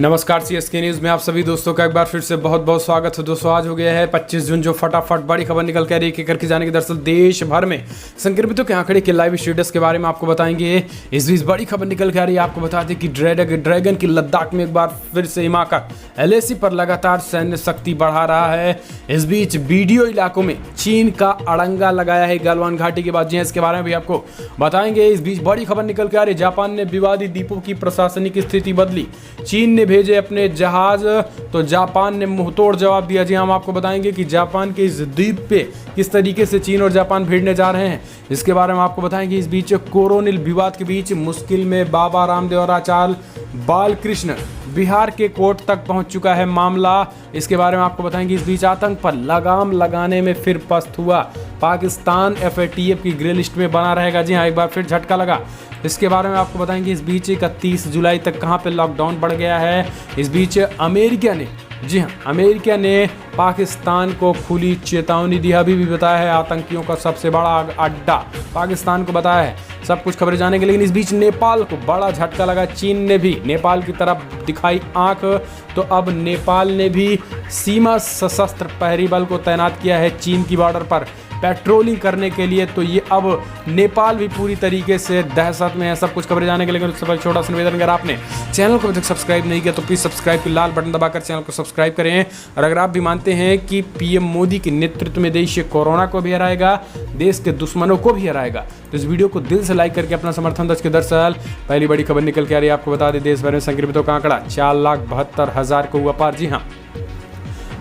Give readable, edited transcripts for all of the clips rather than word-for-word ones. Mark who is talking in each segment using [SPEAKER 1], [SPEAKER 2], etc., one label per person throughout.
[SPEAKER 1] नमस्कार CSK news में आप सभी दोस्तों का एक बार फिर से बहुत बहुत स्वागत है। दोस्तों आज हो गया है 25 जून, जो फटाफट बड़ी खबर निकल कर एक एक करके जाने की। दरअसल देश भर में संक्रमितों के आंकड़े के लाइव स्टेटस के बारे में आपको बताएंगे। इस बीच बड़ी खबर निकल के आ रही है, आपको बता दें कि ड्रैगन की लद्दाख में एक बार फिर से हिमाकत एलएसी पर लगातार सैन्य शक्ति बढ़ा रहा है। इस बीच बीडीओ इलाकों में चीन का अड़ंगा लगाया है गलवान घाटी के बाद। जी इसके बारे में भी आपको बताएंगे। इस बीच बड़ी खबर निकल के आ रही है, जापान ने विवादित द्वीपों की प्रशासनिक स्थिति बदली, चीन ने भेजे अपने जहाज तो जापान ने मुंहतोड़ जवाब दिया। जी हम आपको बताएंगे कि जापान के इस द्वीप पे किस तरीके से चीन और जापान भिड़ने जा रहे हैं, इसके बारे में आपको बताएंगे। इस बीच कोरोनिल विवाद के बीच मुश्किल में बाबा रामदेव और आचार्य बालकृष्ण, बिहार के कोर्ट तक पहुंच चुका है मामला, इसके बारे में आपको बताएंगे। इस बीच आतंक पर लगाम लगाने में फिर पस्त हुआ पाकिस्तान, एफएटीएफ की ग्रे लिस्ट में बना रहेगा। जी हाँ, एक बार फिर झटका लगा, इसके बारे में आपको बताएंगे। इस बीच 31 जुलाई तक कहां पे लॉकडाउन बढ़ गया है। इस बीच अमेरिका ने, जी हाँ, अमेरिका ने पाकिस्तान को खुली चेतावनी दी। अभी भी बताया है आतंकियों का सबसे बड़ा अड्डा पाकिस्तान को बताया है। सब कुछ खबरें जानेंगे, लेकिन इस बीच नेपाल को बड़ा झटका लगा। चीन ने भी नेपाल की तरफ दिखाई आंख, तो अब नेपाल ने भी सीमा सशस्त्र प्रहरी बल को तैनात किया है चीन की बॉर्डर पर पेट्रोलिंग करने के लिए। तो ये अब नेपाल भी पूरी तरीके से दहशत में है। सब कुछ खबरें जाने के लिए उससे पहले छोटा सा निवेदन, अगर आपने चैनल को अभी तक सब्सक्राइब नहीं किया तो प्लीज़ सब्सक्राइब की लाल बटन दबाकर चैनल को सब्सक्राइब करें। और अगर आप भी मानते हैं कि पीएम मोदी के नेतृत्व में देश कोरोना को भी हराएगा, देश के दुश्मनों को भी हराएगा, तो इस वीडियो को दिल से लाइक करके अपना समर्थन दर्ज के। दरअसल पहली बड़ी खबर निकल के आ रही है, आपको बता दें देश भर में संक्रमितों का आंकड़ा 4,72,000 को हुआ पार। जी हाँ,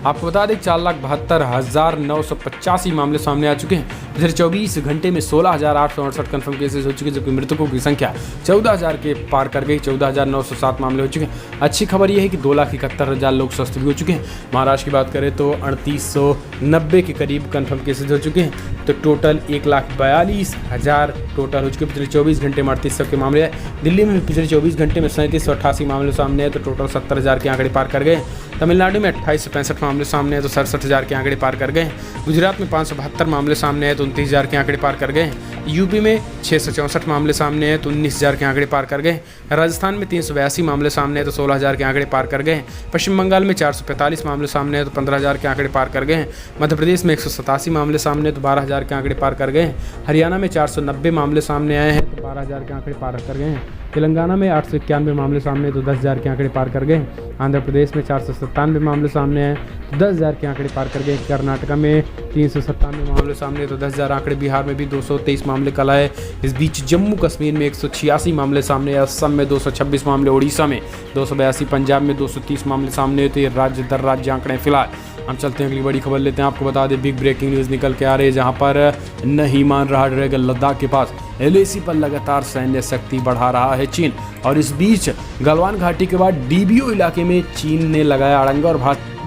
[SPEAKER 1] आपको बता दें 4,72,985 मामले सामने आ चुके हैं। पिछले 24 घंटे में 16,868 कन्फर्म केसेस हो चुके हैं, जबकि मृतकों की संख्या 14,000 के पार कर गई। 14,907 मामले हो चुके हैं। अच्छी खबर यह है कि 2,71,000 लोग स्वस्थ भी हो चुके हैं। महाराष्ट्र की बात करें तो 3,890 के करीब कन्फर्म केसेज हो चुके हैं। तो टोटल 1,42,000 टोटल हो चुके हैं। पिछले 24 घंटे में 3800 के मामले हैं। दिल्ली में पिछले 24 घंटे में 3788 मामले सामने हैं, तो टोटल 70,000 के आंकड़े पार कर गए। तमिलनाडु में 28 से 65 मामले सामने हैं, तो 67,000 के आंकड़े पार कर गए। गुजरात में 572 मामले सामने हैं, तो 29,000 के आंकड़े पार कर गए। यूपी में 664 मामले सामने हैं, तो 19,000 के आंकड़े पार कर गए। राजस्थान में 382 मामले सामने हैं, तो 16,000 के आंकड़े पार कर गए। पश्चिम बंगाल में 445 मामले सामने हैं, तो 15,000 के आंकड़े पार कर गए। मध्य प्रदेश में 187 मामले सामने, तो 12,000 के आंकड़े पार कर गए। हरियाणा में 490 मामले सामने आए हैं, तो 12,000 के आंकड़े पार कर गए। तेलंगाना में 891 मामले सामने, तो 10,000 के आंकड़े पार कर गए। आंध्र प्रदेश में 497 मामले सामने हैं, तो 10,000 के आंकड़े पार कर गए। कर्नाटका में 397 मामले सामने, तो 10,000 आंकड़े। बिहार में भी 223 मामले कल आए। इस बीच जम्मू कश्मीर में 186 मामले सामने, असम में 226 मामले, उड़ीसा में 282, पंजाब में 230 मामले सामने। तो ये राज्य दर राज्य आंकड़े फिलहाल। हम चलते हैं अगली बड़ी खबर लेते हैं। आपको बता दें बिग ब्रेकिंग न्यूज़ निकल के आ रही है, जहां पर नहीं मान रहा ड्रैगन लद्दाख के पास एलएसी पर लगातार सैन्य शक्ति बढ़ा रहा है चीन। और इस बीच गलवान घाटी के बाद डीबीओ इलाके में चीन ने लगाया अड़ंगा और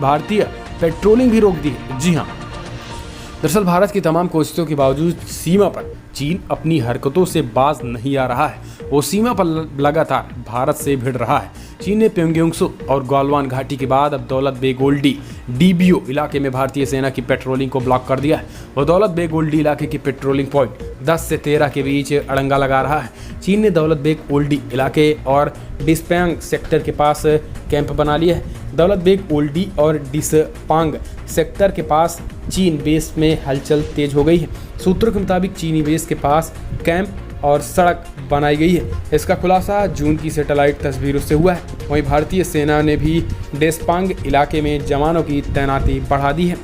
[SPEAKER 1] भारतीय पेट्रोलिंग भी रोक दी। जी हाँ, दरअसल भारत की तमाम कोशिशों के बावजूद सीमा पर चीन अपनी हरकतों से बाज नहीं आ रहा है। वो सीमा पर लगातार भारत से भिड़ रहा है। चीन ने प्योंगयांग और गलवान घाटी के बाद अब दौलत बेग ओल्डी डीबीओ इलाके में भारतीय सेना की पेट्रोलिंग को ब्लॉक कर दिया है। वो दौलत बेग ओल्डी इलाके की पेट्रोलिंग पॉइंट 10 से 13 के बीच अड़ंगा लगा रहा है। चीन ने दौलत बेग ओल्डी इलाके और डिस्पेंग सेक्टर के पास कैंप बना लिया है। दौलत बेग ओल्डी और डिस्पांग सेक्टर के पास चीन बेस में हलचल तेज हो गई है। सूत्रों के मुताबिक चीनी बेस के पास कैंप और सड़क बनाई गई है। इसका खुलासा जून की सैटेलाइट तस्वीरों से हुआ है। वहीं भारतीय सेना ने भी डेस्पांग इलाके में जवानों की तैनाती बढ़ा दी है।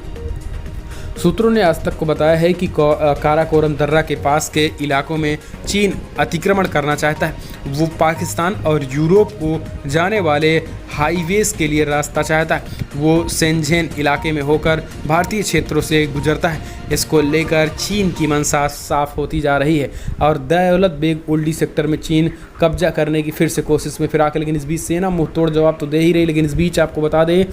[SPEAKER 1] सूत्रों ने आज तक को बताया है कि काराकोरम दर्रा के पास के इलाकों में चीन अतिक्रमण करना चाहता है। वो पाकिस्तान और यूरोप को जाने वाले हाईवेज के लिए रास्ता चाहता है। वो शेंझेन इलाके में होकर भारतीय क्षेत्रों से गुजरता है। इसको लेकर चीन की मंशा साफ होती जा रही है और दौलत बेग ओल्डी सेक्टर में चीन कब्जा करने की फिर से कोशिश में फिराक। लेकिन इस बीच सेना मुंहतोड़ जवाब तो दे ही रही, लेकिन इस बीच आपको बता दें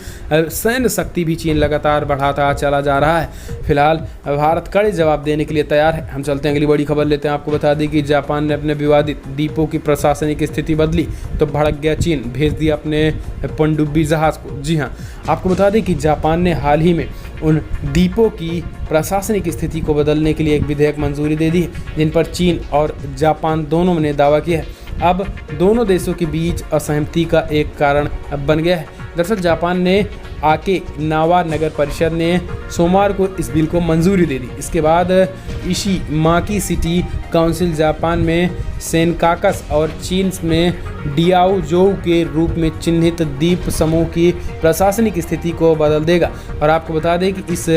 [SPEAKER 1] सैन्य शक्ति भी चीन लगातार बढ़ाता चला जा रहा है। फिलहाल भारत कड़े जवाब देने के लिए तैयार है। हम चलते हैं अगली बड़ी खबर लेते हैं। आपको बता दें कि जापान ने अपने विवादित द्वीपों की प्रशासनिक स्थिति बदली, तो भड़क गया चीन, भेज दिया अपने पनडुब्बी जहाज को। जी हाँ, आपको बता दें कि जापान ने हाल ही में उन द्वीपों की प्रशासनिक स्थिति को बदलने के लिए एक विधेयक मंजूरी दे दी है, जिन पर चीन और जापान दोनों ने दावा किया है। अब दोनों देशों के बीच असहमति का एक कारण बन गया है। दरअसल जापान ने आके नावा नगर परिषद ने सोमवार को इस बिल को मंजूरी दे दी। इसके बाद इशिमाकी सिटी काउंसिल जापान में सेनकाकस और चीन में डियाओजोउ के रूप में चिन्हित द्वीप समूह की प्रशासनिक स्थिति को बदल देगा। और आपको बता दें कि इस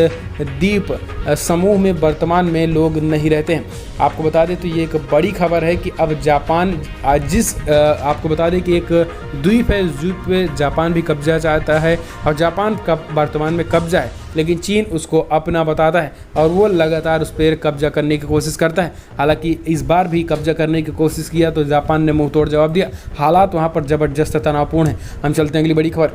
[SPEAKER 1] द्वीप समूह में वर्तमान में लोग नहीं रहते हैं। आपको बता दें तो ये एक बड़ी खबर है कि अब जापान आपको बता दें कि एक द्वीप है, उस द्वीप पे जापान भी कब्जा चाहता है और जापान का वर्तमान में कब्जा है, लेकिन चीन उसको अपना बताता है और वो लगातार उस पर कब्जा करने की कोशिश करता है। हालांकि इस बार भी कब्जा करने की कोशिश किया तो जापान ने मुंह तोड़ जवाब दिया। हालात वहां पर जबरदस्त तनावपूर्ण है। हम चलते हैं अगली बड़ी खबर।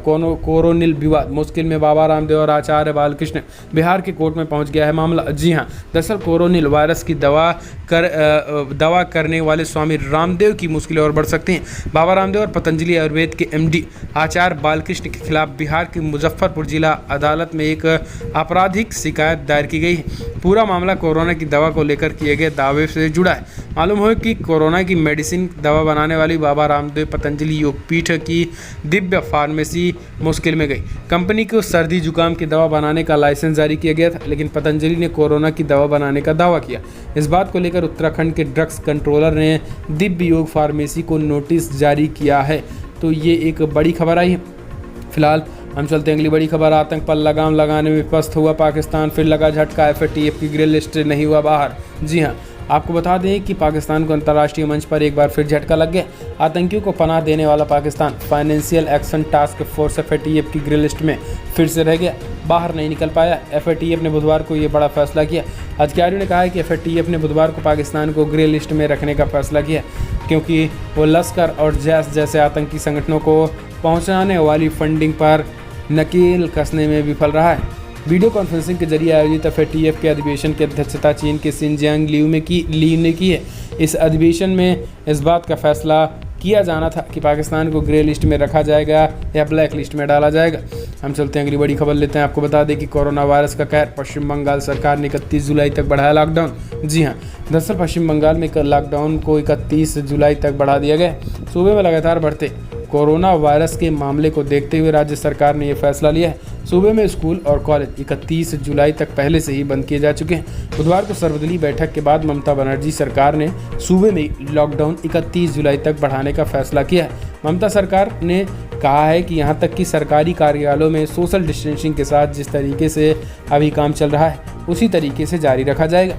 [SPEAKER 1] कोरोनिल विवाद मुश्किल में, बाबा रामदेव और आचार्य बालकृष्ण। बिहार की कोर्ट में पहुंच गया है मामला। जी हाँ, दरअसल कोरोनिल वायरस की दवा करने वाले स्वामी रामदेव की मुश्किलें और बढ़ सकती हैं। बाबा रामदेव और पतंजलि आयुर्वेद के एमडी आचार्य बालकृष्ण के खिलाफ बिहार की मुजफ्फरपुर जिला अदालत में एक आपराधिक शिकायत दायर की गई है। पूरा मामला कोरोना की दवा को लेकर किए गए दावे से जुड़ा है। मालूम हो कि कोरोना की मेडिसिन दवा बनाने वाली बाबा रामदेव पतंजलि योगपीठ की दिव्य फार्मेसी मुश्किल में गई। कंपनी को सर्दी जुकाम की दवा बनाने का लाइसेंस जारी किया गया था, लेकिन पतंजलि ने कोरोना की दवा बनाने का दावा किया। इस बात को लेकर उत्तराखंड के ड्रग्स कंट्रोलर ने दिव्य योग फार्मेसी को नोटिस जारी किया है। तो ये एक बड़ी खबर आई है। फिलहाल हम चलते हैं अगली बड़ी खबर। आतंक पर लगाम लगाने में पस्त हुआ पाकिस्तान, फिर लगा झटका। FATF की ग्रे लिस्ट नहीं हुआ बाहर। जी हाँ, आपको बता दें कि पाकिस्तान को अंतर्राष्ट्रीय मंच पर एक बार फिर झटका लग गया। आतंकियों को पनाह देने वाला Pakistan financial action task force FATF की ग्रे लिस्ट में फिर से रह गया, बाहर नहीं निकल पाया। FATF ने बुधवार को ये बड़ा फैसला किया। अधिकारियों ने कहा है कि FATF ने बुधवार को पाकिस्तान को ग्रे लिस्ट में रखने का फैसला किया क्योंकि वो लश्कर और जैश जैसे आतंकी संगठनों को पहुँचाने वाली फंडिंग पर नकेल कसने में विफल रहा है। वीडियो कॉन्फ्रेंसिंग के जरिए आयोजित FATF के अधिवेशन की अध्यक्षता चीन के शिनजियांग ली ने की है। इस अधिवेशन में इस बात का फैसला किया जाना था कि पाकिस्तान को ग्रे लिस्ट में रखा जाएगा या ब्लैक लिस्ट में डाला जाएगा। हम चलते हैं अगली बड़ी खबर लेते हैं। आपको बता दें कि कोरोना वायरस का कहर, पश्चिम बंगाल सरकार ने 31 जुलाई तक बढ़ाया लॉकडाउन। जी हाँ, दरअसल पश्चिम बंगाल में लॉकडाउन को 31 जुलाई तक बढ़ा दिया गया। सूबे में लगातार बढ़ते कोरोना वायरस के मामले को देखते हुए राज्य सरकार ने यह फैसला लिया है। सूबे में स्कूल और कॉलेज 31 जुलाई तक पहले से ही बंद किए जा चुके हैं। बुधवार को सर्वदलीय बैठक के बाद ममता बनर्जी सरकार ने सूबे में लॉकडाउन 31 जुलाई तक बढ़ाने का फैसला किया है। ममता सरकार ने कहा है कि यहां तक कि सरकारी कार्यालयों में सोशल डिस्टेंसिंग के साथ जिस तरीके से अभी काम चल रहा है उसी तरीके से जारी रखा जाएगा।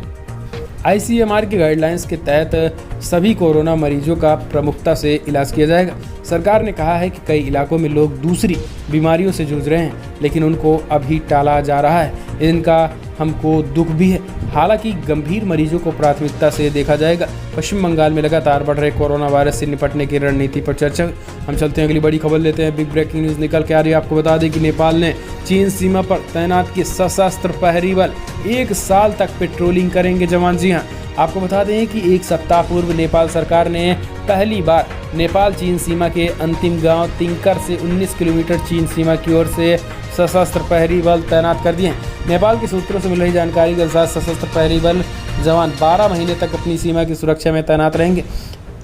[SPEAKER 1] ICMR की गाइडलाइंस के तहत सभी कोरोना मरीजों का प्रमुखता से इलाज किया जाएगा। सरकार ने कहा है कि कई इलाकों में लोग दूसरी बीमारियों से जूझ रहे हैं, लेकिन उनको अभी टाला जा रहा है। इनका हमको दुख भी है। हालांकि गंभीर मरीजों को प्राथमिकता से देखा जाएगा। पश्चिम बंगाल में लगातार बढ़ रहे कोरोना वायरस से निपटने की रणनीति पर चर्चा। हम चलते हैं अगली बड़ी खबर लेते हैं। बिग ब्रेकिंग न्यूज़ निकल के आ रही है। आपको बता दें कि नेपाल ने चीन सीमा पर तैनात किए सशस्त्र प्रहरी बल। 1 साल तक पेट्रोलिंग करेंगे जवान। जी हाँ, आपको बता दें कि एक सप्ताह पूर्व नेपाल सरकार ने पहली बार नेपाल चीन सीमा के अंतिम गांव तिंकर से 19 किलोमीटर चीन सीमा की ओर से सशस्त्र प्रहरी बल तैनात कर दिए हैं। नेपाल के सूत्रों से मिल रही जानकारी के अनुसार सशस्त्र प्रहरी बल जवान 12 महीने तक अपनी सीमा की सुरक्षा में तैनात रहेंगे।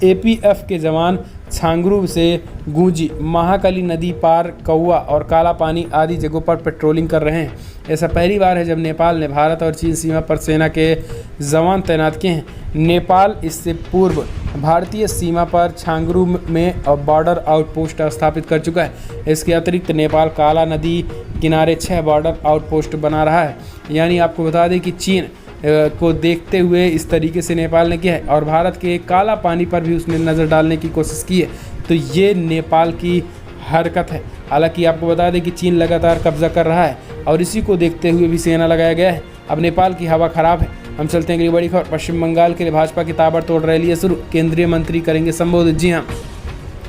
[SPEAKER 1] APF के जवान छांगरू से गूंजी, महाकाली नदी पार, कौवा और काला पानी आदि जगहों पर पेट्रोलिंग कर रहे हैं। ऐसा पहली बार है जब नेपाल ने भारत और चीन सीमा पर सेना के जवान तैनात किए हैं। नेपाल इससे पूर्व भारतीय सीमा पर छांगरू में बॉर्डर आउटपोस्ट स्थापित कर चुका है। इसके अतिरिक्त नेपाल काला नदी किनारे 6 बॉर्डर आउटपोस्ट बना रहा है। यानी आपको बता दें कि चीन को देखते हुए इस तरीके से नेपाल ने किया है और भारत के काला पानी पर भी उसने नज़र डालने की कोशिश की है। तो ये नेपाल की हरकत है। हालांकि आपको बता दें कि चीन लगातार कब्जा कर रहा है और इसी को देखते हुए भी सेना लगाया गया है। अब नेपाल की हवा खराब है। हम चलते हैं अगली बड़ी खबर। पश्चिम बंगाल के लिए भाजपा की ताबड़तोड़ रैली शुरू, केंद्रीय मंत्री करेंगे संबोधित। जी हाँ,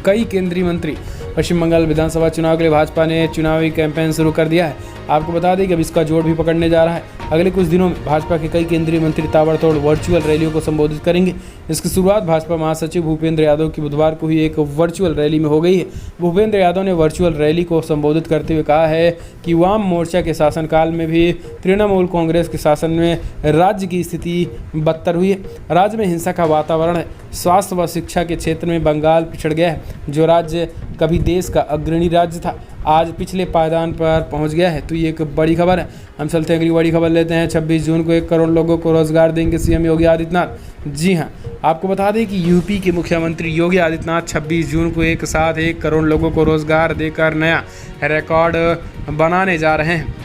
[SPEAKER 1] कई केंद्रीय मंत्री पश्चिम बंगाल विधानसभा चुनाव के लिए भाजपा ने चुनावी कैंपेन शुरू कर दिया है। आपको बता दें कि अब इसका जोर भी पकड़ने जा रहा है। अगले कुछ दिनों में भाजपा के कई केंद्रीय मंत्री ताबड़तोड़ वर्चुअल रैलियों को संबोधित करेंगे। इसकी शुरुआत भाजपा महासचिव भूपेंद्र यादव की बुधवार को हुई एक वर्चुअल रैली में हो गई है। भूपेंद्र यादव ने वर्चुअल रैली को संबोधित करते हुए कहा है कि वाम मोर्चा के शासनकाल में भी तृणमूल कांग्रेस के शासन में राज्य की स्थिति बदतर हुई है। राज्य में हिंसा का वातावरण है। स्वास्थ्य व शिक्षा के क्षेत्र में बंगाल पिछड़ गया है। जो राज्य कभी देश का अग्रणी राज्य था, आज पिछले पायदान पर पहुंच गया है। तो ये एक बड़ी खबर है। हम चलते हैं अगली बड़ी खबर लेते हैं। 26 जून को 1 करोड़ लोगों को रोजगार देंगे सीएम योगी आदित्यनाथ। जी हां, आपको बता दें कि यूपी के मुख्यमंत्री योगी आदित्यनाथ 26 जून को एक साथ 1 करोड़ लोगों को रोजगार देकर नया रिकॉर्ड बनाने जा रहे हैं।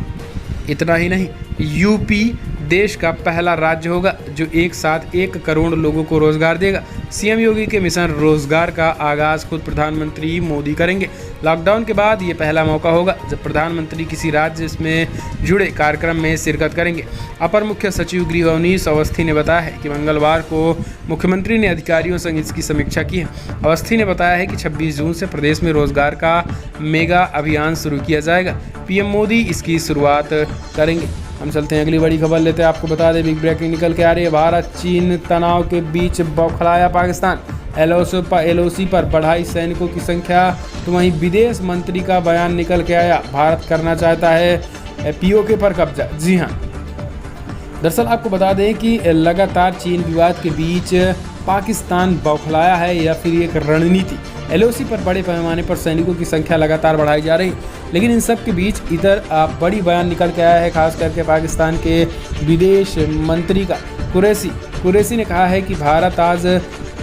[SPEAKER 1] इतना ही नहीं, यूपी देश का पहला राज्य होगा जो एक साथ 1 करोड़ लोगों को रोजगार देगा। सीएम योगी के मिशन रोजगार का आगाज खुद प्रधानमंत्री मोदी करेंगे। लॉकडाउन के बाद ये पहला मौका होगा जब प्रधानमंत्री किसी राज्य में जुड़े कार्यक्रम में शिरकत करेंगे। अपर मुख्य सचिव गृह अवनीश अवस्थी ने बताया है कि मंगलवार को मुख्यमंत्री ने अधिकारियों संग इसकी समीक्षा की है। अवस्थी ने बताया है कि 26 जून से प्रदेश में रोजगार का मेगा अभियान शुरू किया जाएगा। पीएम मोदी इसकी शुरुआत करेंगे। हम चलते हैं अगली बड़ी खबर लेते हैं। आपको बता दें बिग ब्रेकिंग निकल के आ रही है। भारत चीन तनाव के बीच बौखलाया पाकिस्तान। एलओसी पर बढ़ाई सैनिकों की संख्या। तो वहीं विदेश मंत्री का बयान निकल के आया, भारत करना चाहता है पीओके पर कब्जा। जी हाँ, दरअसल आपको बता दें कि लगातार चीन विवाद के बीच पाकिस्तान बौखलाया है या फिर एक रणनीति। एलओसी पर बड़े पैमाने पर सैनिकों की संख्या लगातार बढ़ाई जा रही है। लेकिन इन सब के बीच इधर बड़ी बयान निकल के आया है, खास करके पाकिस्तान के विदेश मंत्री का। कुरैशी ने कहा है कि भारत आज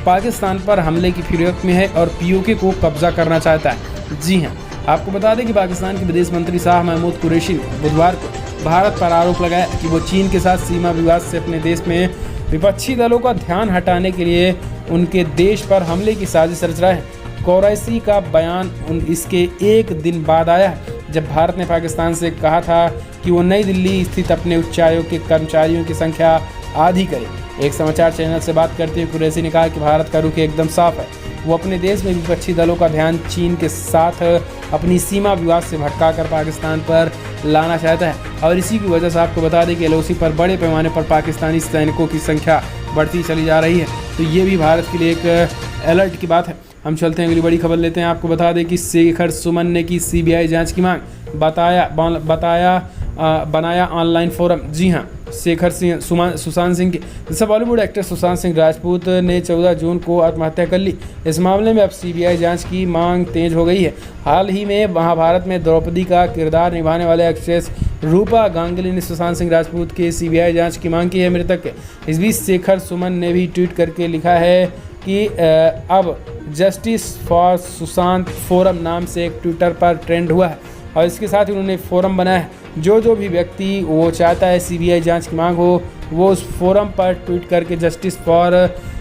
[SPEAKER 1] पाकिस्तान पर हमले की फिरौत में है और पीओके को कब्जा करना चाहता है। जी हाँ, आपको बता दें कि पाकिस्तान के विदेश मंत्री शाह महमूद कुरैशी ने बुधवार को भारत पर आरोप लगाया कि वो चीन के साथ सीमा विवाद से अपने देश में विपक्षी दलों का ध्यान हटाने के लिए उनके देश पर हमले की साजिश रच रहा है। कुरैशी का बयान इसके एक दिन बाद आया है जब भारत ने पाकिस्तान से कहा था कि वो नई दिल्ली स्थित अपने उच्चायोग के कर्मचारियों की संख्या आधी करे। एक समाचार चैनल से बात करते हुए कुरैशी ने कहा कि भारत का रुख एकदम साफ है। वो अपने देश में विपक्षी दलों का ध्यान चीन के साथ अपनी सीमा विवाद से भटकाकर पाकिस्तान पर लाना चाहता है और इसी की वजह से आपको बता दें कि एलओसी पर बड़े पैमाने पर पाकिस्तानी सैनिकों की संख्या बढ़ती चली जा रही है। तो ये भी भारत के लिए एक अलर्ट की बात है। हम चलते हैं अगली बड़ी खबर लेते हैं। आपको बता दें कि शेखर सुमन ने की सीबीआई जांच की मांग। बनाया ऑनलाइन फोरम। जी हाँ, सुशांत सिंह जैसे बॉलीवुड एक्टर सुशांत सिंह राजपूत ने 14 जून को आत्महत्या कर ली। इस मामले में अब सीबीआई जांच की मांग तेज हो गई है। हाल ही में महाभारत में द्रौपदी का किरदार निभाने वाले एक्ट्रेस रूपा गांगुली ने सुशांत सिंह राजपूत के सीबीआई जांच की मांग की है मृतक के। इस बीच शेखर सुमन ने भी ट्वीट करके लिखा है कि अब जस्टिस फॉर सुशांत फोरम नाम से एक ट्विटर पर ट्रेंड हुआ है और इसके साथ ही उन्होंने फोरम बनाया है। जो भी व्यक्ति वो चाहता है सीबीआई जांच की मांग हो, वो उस फोरम पर ट्वीट करके justice for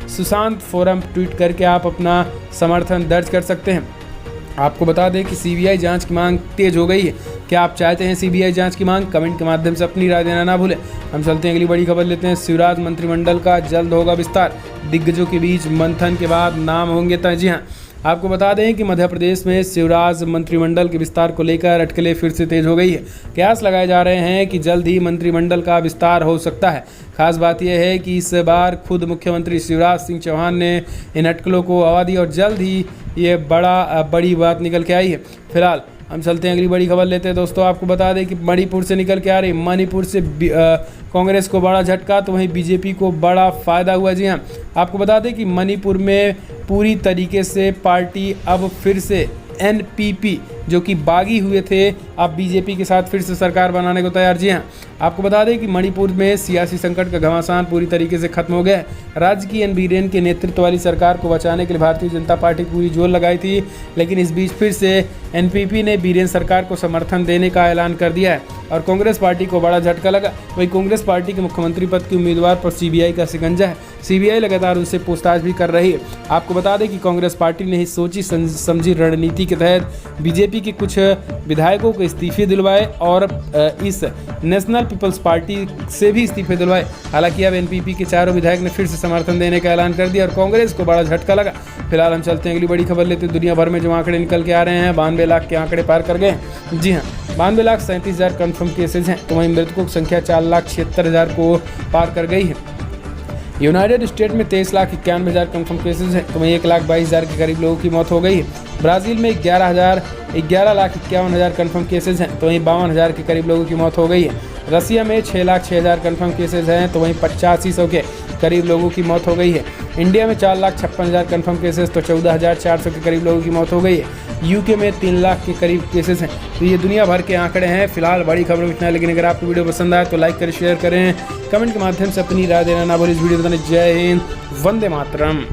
[SPEAKER 1] Sushant forum tweet करके आप अपना समर्थन दर्ज कर सकते हैं। आपको बता दें कि सीबीआई जांच की मांग तेज हो गई है। क्या आप चाहते हैं सीबीआई जांच की मांग? कमेंट के माध्यम से अपनी राय देना ना भूलें। हम चलते हैं अगली बड़ी खबर लेते हैं। शिवराज मंत्रिमंडल का जल्द होगा विस्तार। दिग्गजों के बीच मंथन के बाद नाम होंगे तय। जी हाँ, आपको बता दें कि मध्य प्रदेश में शिवराज मंत्रिमंडल के विस्तार को लेकर अटकलें फिर से तेज हो गई है। कयास लगाए जा रहे हैं कि जल्द ही मंत्रिमंडल का विस्तार हो सकता है। खास बात यह है कि इस बार खुद मुख्यमंत्री शिवराज सिंह चौहान ने इन अटकलों को हवा दी और जल्द ही ये बड़ी बात निकल के आई है। फिलहाल हम चलते हैं अगली बड़ी खबर लेते हैं। दोस्तों, आपको बता दें कि मणिपुर से निकल के आ रही मणिपुर से कांग्रेस को बड़ा झटका तो वहीं बीजेपी को बड़ा फायदा हुआ। जी हाँ, आपको बता दें कि मणिपुर में पूरी तरीके से पार्टी अब फिर से एनपीपी जो कि बागी हुए थे, अब बीजेपी के साथ फिर से सरकार बनाने को तैयार। जी हाँ, आपको बता दें कि मणिपुर में सियासी संकट का घमासान पूरी तरीके से खत्म हो गया है। राज्य की एन बीरेन के नेतृत्व वाली सरकार को बचाने के लिए भारतीय जनता पार्टी पूरी जोर लगाई थी, लेकिन इस बीच फिर से एनपीपी ने बीरेन सरकार को समर्थन देने का ऐलान कर दिया है और कांग्रेस पार्टी को बड़ा झटका लगा। वहीं कांग्रेस पार्टी के मुख्यमंत्री पद के उम्मीदवार पर सीबीआई का शिकंजा है। सीबीआई लगातार उनसे पूछताछ भी कर रही है। आपको बता दें कि कांग्रेस पार्टी ने ही सोची समझी रणनीति के तहत बीजेपी बीजेपी के कुछ विधायकों को इस्तीफे दिलवाए और इस नेशनल पीपल्स पार्टी से भी इस्तीफे दिलवाए। हालांकि अब एनपीपी के चारों विधायक ने फिर से समर्थन देने का ऐलान कर दिया और कांग्रेस को बड़ा झटका लगा। फिलहाल हम चलते हैं अगली बड़ी खबर लेते हैं। दुनिया भर में जो आंकड़े निकल के आ रहे हैं, 92 लाख के आंकड़े पार कर गए। जी हाँ, 92,37,000 कन्फर्म केसेज हैं, तो वहीं मृतकों की संख्या 4,76,000 को पार कर गई है। यूनाइटेड स्टेट में 23,91,000 कन्फर्म केसेज हैं, तो वहीं 1,22,000 के करीब लोगों की मौत हो गई है। ब्राज़ील में 11,51,000 कन्फर्म केसेज हैं, तो वहीं 52,000 के करीब लोगों की मौत हो गई है। रसिया में 6,06,000 कन्फर्म केसेज हैं, तो वहीं 8500 के करीब लोगों की मौत हो गई है। इंडिया में 4,56,000 कन्फर्म केसेज, तो 14,400 के करीब लोगों की मौत हो गई है। यूके में 3 लाख के करीब केसेस हैं। तो ये दुनिया भर के आंकड़े हैं। फिलहाल बड़ी खबर इतना है, लेकिन अगर आपको वीडियो पसंद आए तो लाइक करें, शेयर करें, कमेंट के माध्यम से अपनी राय देना ना भूलें। इस वीडियो बताने जय हिंद, वंदे मातरम।